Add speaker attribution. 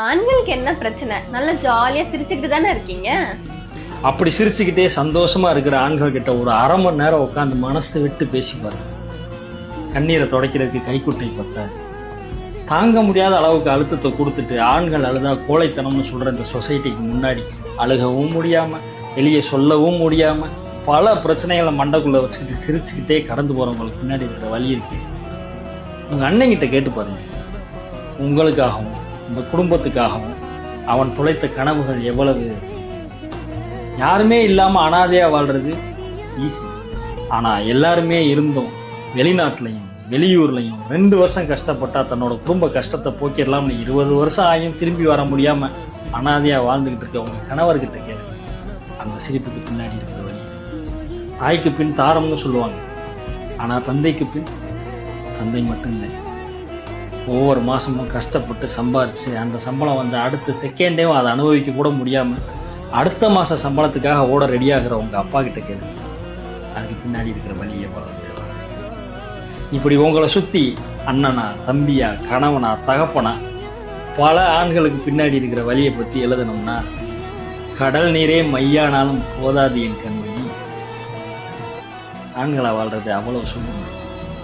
Speaker 1: ஆண்களுக்கு என்ன பிரச்சனை? நல்லா ஜாலியா சிரிச்சுக்கிட்டு தானே இருக்கீங்க.
Speaker 2: அப்படி சிரிச்சுக்கிட்டே சந்தோஷமா இருக்கிற ஆண்கள் கிட்ட ஒரு அரை மணி நேரம் உட்காந்து மனசு விட்டு பேசி பாருங்க. கண்ணீரை துடைக்கிறதுக்கு கைக்குட்டை பத்தாது. தாங்க முடியாத அளவுக்கு அழுத்தத்தை கொடுத்துட்டு ஆண்கள் அழுதா கோழைத்தனம்னு சொல்ற இந்த சொசைட்டிக்கு முன்னாடி அழுகவும் முடியாம வெளியே சொல்லவும் முடியாம பல பிரச்சனைகளை மண்டைக்குள்ள வச்சுக்கிட்டு சிரிச்சுக்கிட்டே கடந்து போறவங்களுக்கு பின்னாடி இருக்கிற வழி இருக்கு. உங்க அண்ணங்கிட்ட கேட்டு பாருங்க. உங்களுக்காகவும் இந்த குடும்பத்துக்காகவும் அவன் தொலைத்த கனவுகள் எவ்வளவு. யாருமே இல்லாம அனாதையா வாழ்றது ஈஸி. ஆனா எல்லாருமே இருந்தும் வெளிநாட்டுலையும் வெளியூர்லையும் 2 வருஷம் கஷ்டப்பட்டா தன்னோட குடும்ப கஷ்டத்தை போக்கிடலாம்னு 20 வருஷம் ஆகியும் திரும்பி வர முடியாம அனாதையா வாழ்ந்துகிட்டு இருக்க உங்க கணவர்கிட்ட கேளு. அந்த சிரிப்புக்கு பின்னாடி இருக்கிற வழி. தாய்க்கு பின் தாரம்னு சொல்லுவாங்க. ஆனா தந்தைக்கு பின் தந்தை மட்டும்தான். ஒவ்வொரு மாதமும் கஷ்டப்பட்டு சம்பாதிச்சு அந்த சம்பளம் வந்து அடுத்த செகண்டேவும் அதை அனுபவிக்க கூட முடியாமல் அடுத்த மாத சம்பளத்துக்காக ஓட ரெடியாகிற உங்கள் அப்பா கிட்ட கேளு. அதுக்கு பின்னாடி இருக்கிற வழி எவ்வளோ. இப்படி உங்களை சுற்றி அண்ணனா தம்பியா கணவனா தகப்பனா பல ஆண்களுக்கு பின்னாடி இருக்கிற வழியை பற்றி எழுதணும்னா கடல் நீரே மையானாலும் போதாது என் கண்மணி. ஆண்களை வாழ்றது அவ்வளோ சொல்லுங்க.